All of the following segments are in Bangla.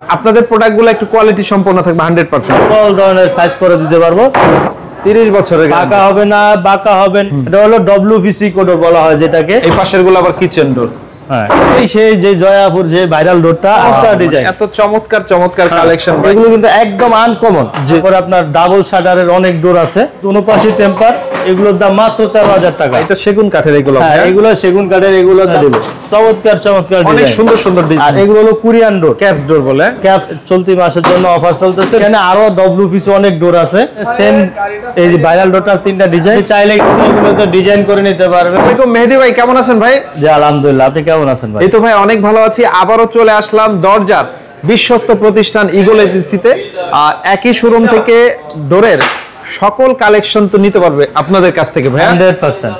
আপনাদের প্রোডাক্টগুলো একটু কোয়ালিটি সম্পন্ন থাকবে 100%। সকল ধরনের সাইজ করে দিতে পারবো। 30 বছরের বাঁকা হবে না, বাঁকা হবে না। এটা হলো ডব্লিউপিসি কোড বলা হয় যেটাকে। এই পাশের গুলো আবার কিচেন ডোর। হ্যাঁ, এই সেই যে জয়াপুর যে ভাইরাল ডোরটা একটা ডিজাইন, এত চমৎকার চমৎকার কালেকশন। এগুলো কিন্তু একদম আনকমন। যেপরে আপনার ডাবল শাটারের অনেক ডোর আছে, দুনো পাশে টেম্পার। এগুলোর দাম মাত্র 13,000 টাকা। এটা সেগুন কাঠের এগুলো। হ্যাঁ, এগুলো সেগুন কাঠের। এগুলো চমৎকার চমৎকার অনেক সুন্দর সুন্দর ডিজাইন। আর এগুলো হলো কোরিয়ান ডোর, ক্যাপস ডোর বলে। ক্যাপস চলতি মাসের জন্য অফার চলতেছে। এখানে আরো ডব্লিউপিসি অনেক ডোর আছে। সেম এই যে ভাইরাল ডোরটার 3টা ডিজাইন, চাইলে এগুলো তো ডিজাইন করে নিতে পারবেন। আসসালামু মেহেদী ভাই, কেমন আছেন ভাই? জি আলহামদুলিল্লাহ, আপনি কেমন আছেন ভাই? এই তো ভাই অনেক ভালো আছি। আবারও চলে আসলাম দরজার বিশ্বস্ত প্রতিষ্ঠান ঈগল এজেন্সিতে। একই শোরুম থেকে ডোরের সকল কালেকশন তো নিতে পারবে আপনাদের কাছ থেকে ভাই 100%।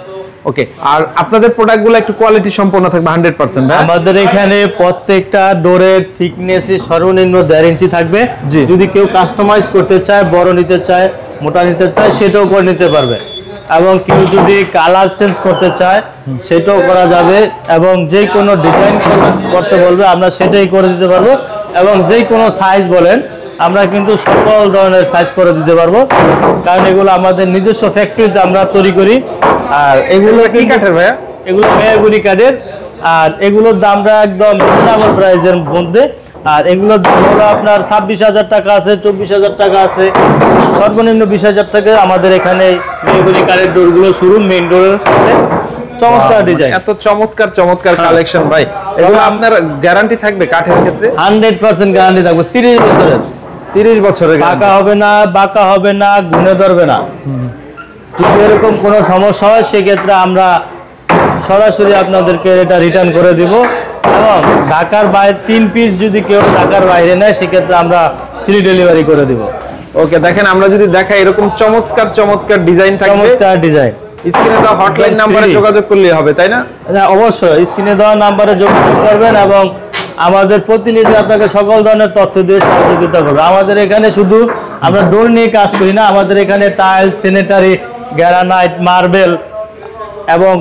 ওকে, আর আপনাদের প্রোডাক্টগুলো একটু কোয়ালিটি সম্পন্ন থাকবে 100%। আমাদের এখানে প্রত্যেকটা ডোরের থিকনেস সর্বনিম্ন 1.5 ইঞ্চি থাকবে। যদি কেউ কাস্টমাইজ করতে চায়, বড় নিতে চায়, মোটা নিতে চায়, সেটাও করে নিতে পারবে। এবং কেউ যদি কালার চেঞ্জ করতে চায় সেটাও করা যাবে। এবং যে কোনো ডিজাইন করতে বলবে আমরা সেটাই করে দিতে পারবো। এবং যে কোনো সাইজ বলেন আমরা কিন্তু সকল ধরনের সাইজ করে দিতে পারবো, কারণ এগুলো আমাদের নিজস্ব ফ্যাক্টরিতে আমরা তৈরি করি। আর এগুলো কি কাঠের ভাইয়া? এগুলো মেহগুনি কাঠের। আর এগুলোর দামটা একদম রিজনেবল প্রাইসের মধ্যে। আর এগুলোর দাম হলো আপনার 26,000 টাকা আছে, 24,000 টাকা আছে, সর্বনিম্ন 20,000 থেকে আমাদের এখানে মেহগুনি কাঠের ডোরগুলো শুরু। মেইন ডোরের চমৎকার ডিজাইন, এত চমৎকার চমৎকার কালেকশন ভাই। এগুলো আপনার গ্যারান্টি থাকবে কাঠের ক্ষেত্রে? 100% গ্যারান্টি থাকবে 30 বছরের। 30 বছরের। বাঁকা হবে না, বাঁকা হবে না, গুনে ধরবে না। যদি এরকম কোনো সমস্যা হয় সেক্ষেত্রে আমরা সরাসরি আপনাদেরকে এটা রিটার্ন করে দিব। এবং ঢাকার বাইরে 3 পিস যদি কেউ ঢাকার বাইরে নেয় সেক্ষেত্রে আমরা ফ্রি ডেলিভারি করে দিব। ওকে, দেখেন আমরা যদি দেখাই এরকম চমৎকার চমৎকার ডিজাইন থাকবে। চমৎকার ডিজাইন। স্ক্রিনে দেওয়া হটলাইন নাম্বারে যোগাযোগ করলে হবে, তাই না? হ্যাঁ অবশ্যই, স্ক্রিনে দেওয়া নাম্বারে যোগাযোগ করবেন এবং আমাদের প্রতিনিধি আপনাকে সকল ধরনের তথ্য দিয়ে সহযোগিতা করবে। আমাদের এখানে শুধু আমরা ডোর নিয়ে কাজ করি না, আমাদের এখানে টাইল, স্যানিটারি, গ্রানাইট, মার্বেল এবং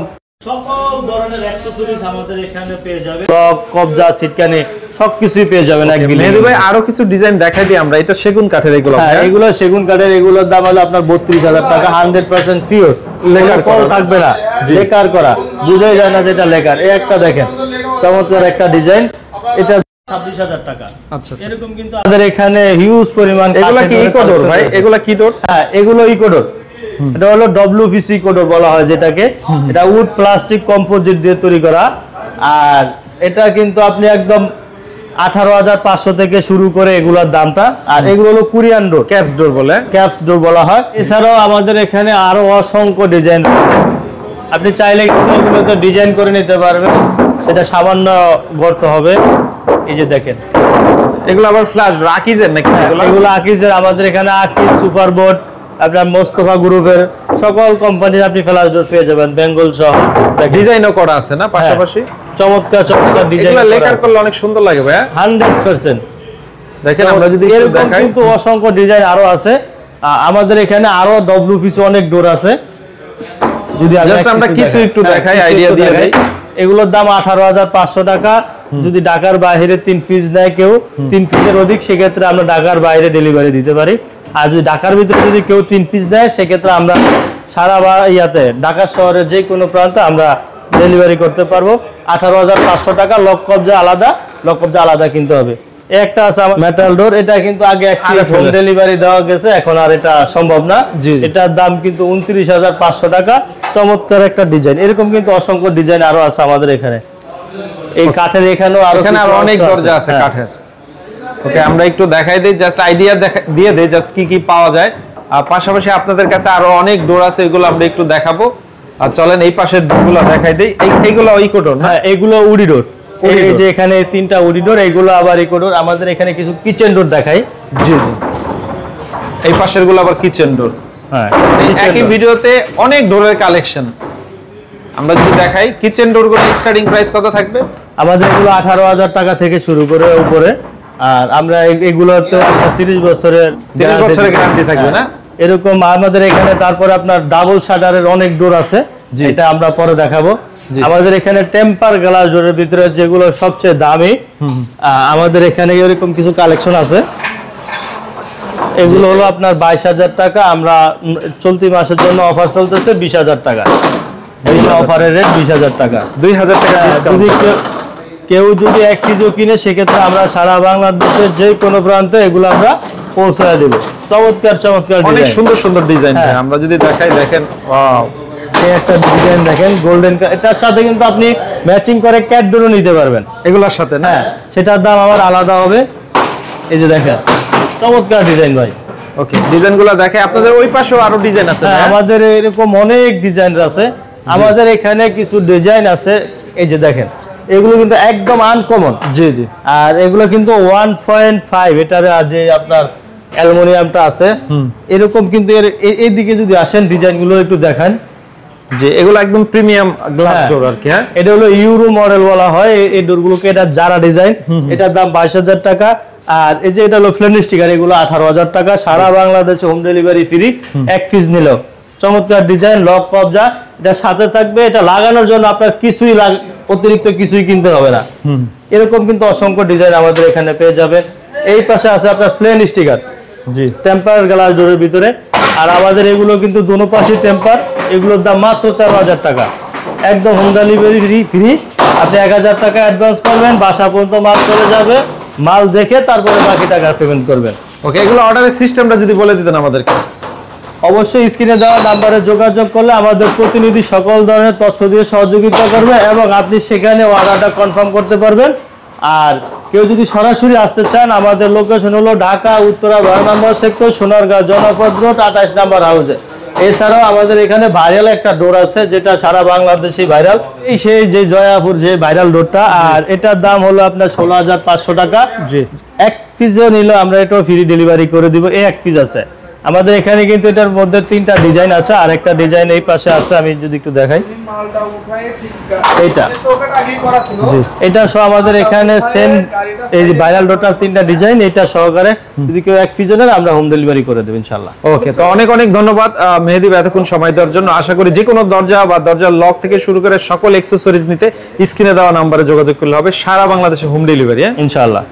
সকল ধরনের অ্যাকসেসরিজ আমাদের এখানে পেয়ে যাবেন। টপ, কবজা, সিটকানি সবকিছুই পেয়ে যাবেন এক বিলে। মেহেদী ভাই আরো কিছু ডিজাইন দেখাই দিই আমরা। এটা সেগুন কাঠের এগুলো। হ্যাঁ, এগুলো সেগুন কাঠের। এগুলোর দাম হলো আপনার 32,000 টাকা। 100% পিওর, লেকার ফল থাকবে না। লেকার করা বুঝাই যায় না যেটা লেকার। এই একটা দেখেন চমৎকার একটা ডিজাইন, এটা 26,000 টাকা। আচ্ছা, এরকম কিন্তু আমাদের এখানে হিউজ পরিমাণ। এগুলো কি ইকো ডোর ভাই? এগুলো কি ডোর? হ্যাঁ, এগুলো ইকো ডোর। এটা হলো ডব্লিউপিসি কোড বলা হয় যেটাকে। এটা উড প্লাস্টিক কম্পোজিট দিয়ে তৈরি করা। আর এটা কিন্তু আপনি একদম 18,500 থেকে শুরু করে এগুলোর দামটা। আর এগুলো হলো কোরিয়ান ডোর, ক্যাপস ডোর বলে। ক্যাপস ডোর বলা হয়। এছাড়াও আমাদের এখানে আরো অসংখ্য ডিজাইন আছে। আপনি চাইলে এগুলো তো ডিজাইন করে নিতে পারবেন, সেটা সামান্য গর্ত হবে। এই যে দেখেন এগুলো আবার ফ্ল্যাশ আকিজের নাকি? এগুলো আকিজের। আমাদের এখানে আকিজ, সুপারবোর্ড, আপনার মোস্তফা গ্রুপের সকল কোম্পানির আপনি ফ্ল্যাশ ডোর পেয়ে যাবেন, বেঙ্গল সহ। ডিজাইনও করা আছে না পাশাপাশি? চমৎকার চমৎকার ডিজাইন। এগুলো লেকার করলে অনেক সুন্দর লাগে ভাই। 100%। দেখেন আমরা যদি এরকম কিন্তু অসংখ্য ডিজাইন আরো আছে। আমাদের এখানে আরো ডব্লিউপিসি অনেক ডোর আছে। যদি আমরা কিছু একটু দেখাই, আইডিয়া দিয়ে দেই। এগুলোর দাম 18,500 টাকা। যদি ঢাকার বাইরে 3 পিস নেয় কেউ, 3 পিসের অধিক, সেক্ষেত্রে আমরা ঢাকার বাইরে ডেলিভারি দিতে পারি। আর যদি ঢাকার ভিতরে যদি কেউ 3 পিস দেয় সেক্ষেত্রে আমরা সারা ঢাকা শহরের যে কোনো প্রান্তে আমরা ডেলিভারি করতে পারবো। 18,500 টাকা। লক কবজা আলাদা, লক কবজা আলাদা কিনতে হবে। একটা আছে আমার মেটাল ডোর। এটা কিন্তু আগে হোম ডেলিভারি দেওয়া গেছে, এখন আর এটা সম্ভব না। এটার দাম কিন্তু 29,500 টাকা। চমৎকার একটা ডিজাইন। এরকম কিন্তু অসংখ্য ডিজাইন আরো আছে আমাদের এখানে। এই কাঠের এখানেও আরো অনেক দরজা আছে কাঠের। ওকে, আমরা একটু দেখাই দেই, জাস্ট আইডিয়া দিয়ে দেই জাস্ট কি কি পাওয়া যায়। আর পাশাপাশি আপনাদের কাছে আরো অনেক ডোর আছে, এগুলো আমরা একটু দেখাবো। আর চলেন এই পাশের ডোরগুলো দেখাই দেই। এইগুলো ইকো ডোর। হ্যাঁ, এগুলো উডি ডোর। এই যে এখানে 3টা উডি ডোর, এইগুলো আবার ইকো ডোর। আমাদের এখানে কিছু কিচেন ডোর দেখাই। জি জি, এই পাশের গুলো আবার কিচেন ডোর। হ্যাঁ, একই ভিডিওতে অনেক ডোরের কালেকশন আমরা যদি দেখাই। কিচেন ডোর গুলো স্টার্টিং প্রাইস কত থাকবে? আমাদের এগুলো 18,000 টাকা থেকে শুরু করে উপরে। আর আমরা এগুলোতে 30 বছরের গ্যারান্টি থাকবে না? এরকম আমাদের এখানে। তারপরে আপনার ডাবল শাটারের অনেক ডোর আছে, যেটা আমরা পরে দেখাবো। আমাদের এখানে টেম্পার গ্লাস ডোরের ভিতরে যেগুলো সবচেয়ে দামি, আমাদের এখানে এরকম কিছু কালেকশন আছে। এগুলো হলো আপনার 22,000 টাকা। আমরা চলতি মাসের জন্য অফার চলতেছে 20,000 টাকা। এই অফারের রেট 20,000 টাকা। 2,000 টাকা যদি কেউ যদি 1 কেজিও কিনে সেক্ষেত্রে আমরা সারা বাংলাদেশের যে কোনো প্রান্তে এগুলো আমরা পৌঁছায় দেব। চমৎকার চমৎকার অনেক সুন্দর সুন্দর ডিজাইন। আমরা যদি দেখাই, দেখেন ওয়াও, এই একটা ডিজাইন দেখেন গোল্ডেন, এটার সাথে কিন্তু আপনি ম্যাচিং করে ক্যাট ডোরও নিতে পারবেন এগুলোর সাথে না? সেটার দাম আবার আলাদা হবে। এই যে দেখেন চমৎকার ডিজাইন ভাই। ওকে, ডিজাইনগুলো দেখে। আপনাদের ওই পাশেও আরো ডিজাইন আছে? আমাদের এরকম অনেক ডিজাইন আছে। আমাদের এখানে কিছু ডিজাইন আছে, এই যে দেখেন, এগুলো কিন্তু একদম আনকমন। জি জি। আর এগুলো কিন্তু 1.5, এটার যে আপনার অ্যালুমিনিয়ামটা আছে এরকম, কিন্তু এইদিকে যদি আসেন ডিজাইনগুলো একটু দেখান, যে এগুলো একদম প্রিমিয়াম গ্লাস ডোর আর কি। এটা হলো ইউরো মডেল বলা হয় এই ডোরগুলোকে। এটা যারা ডিজাইন, এটার দাম 22,000 টাকা। আর এই যে এটা হলো ফ্লেন স্টিকার, এগুলো 18,000 টাকা। সারা বাংলাদেশে হোম ডেলিভারি ফ্রি, 1 পিস নিলেও। চমৎকার ডিজাইন, লক কবজা, এটা সাথে থাকবে। এটা লাগানোর জন্য আপনার কিছুই অতিরিক্ত কিছুই কিনতে হবে না। এরকম কিন্তু অসংখ্য ডিজাইন আমাদের এখানে পেয়ে যাবে। এই পাশে আছে আপনার ফ্লেন স্টিকার, জি, টেম্পার গ্লাস ডোরের ভিতরে। আর আমাদের এগুলো কিন্তু দুনো পাশে টেম্পার। এগুলোর দাম মাত্র 13,000 টাকা, একদম হোম ডেলিভারি ফ্রি। আপনি 1,000 টাকা অ্যাডভান্স করবেন, বাসা পর্যন্ত মাল চলে যাবে। মাল দেখে তারপরে বাকি টাকা পেমেন্ট করবেন। ওকে, এগুলো অর্ডারের সিস্টেমটা যদি বলে দিতেন আমাদেরকে। অবশ্যই স্ক্রিনে দেওয়া নাম্বারে যোগাযোগ করলে আমাদের প্রতিনিধি সকল ধরনের তথ্য দিয়ে সহযোগিতা করবে এবং আপনি সেখানে অর্ডারটা কনফার্ম করতে পারবেন। আর কেউ যদি সরাসরি আসতে চান, আমাদের লোকেশন হলো ঢাকা উত্তরা 12 নম্বর সেক্টর, সোনারগাঁও জনপদ রোড, 28 নম্বর হাউসে। এছাড়াও আমাদের এখানে ভাইরাল একটা ডোর আছে যেটা সারা বাংলাদেশে ভাইরাল, এই সেই যে জয়াপুর যে ভাইরাল ডোরটা। আর এটার দাম হলো আপনার 16,500 টাকা। জি, 1 পিসও নিলে আমরা এটাও ফ্রি ডেলিভারি করে দিব। এই 1 পিস আছে আমাদের এখানে, কিন্তু এটার মধ্যে 3টা ডিজাইন আছে। আর একটা ডিজাইন এই পাশে আছে, আমি যদি একটু দেখাই, এইটা এটা সহ আমাদের এখানে সেম এই যে ভাইরাল ডোরটার 3টা ডিজাইন, এটা সহকারে যদি কেউ 1 পিস নেন আমরা হোম ডেলিভারি করে দেব ইনশাআল্লাহ। ওকে, তো অনেক অনেক ধন্যবাদ মেহেদী ভাই এতক্ষণ সময় দেওয়ার জন্য। আশা করি যে কোনো দরজা বা দরজার লক থেকে শুরু করে সকল অ্যাকসেসরিজ নিতে স্ক্রিনে দেওয়া নম্বরে যোগাযোগ করলে হবে। সারা বাংলাদেশে হোম ডেলিভারি ইনশাআল্লাহ।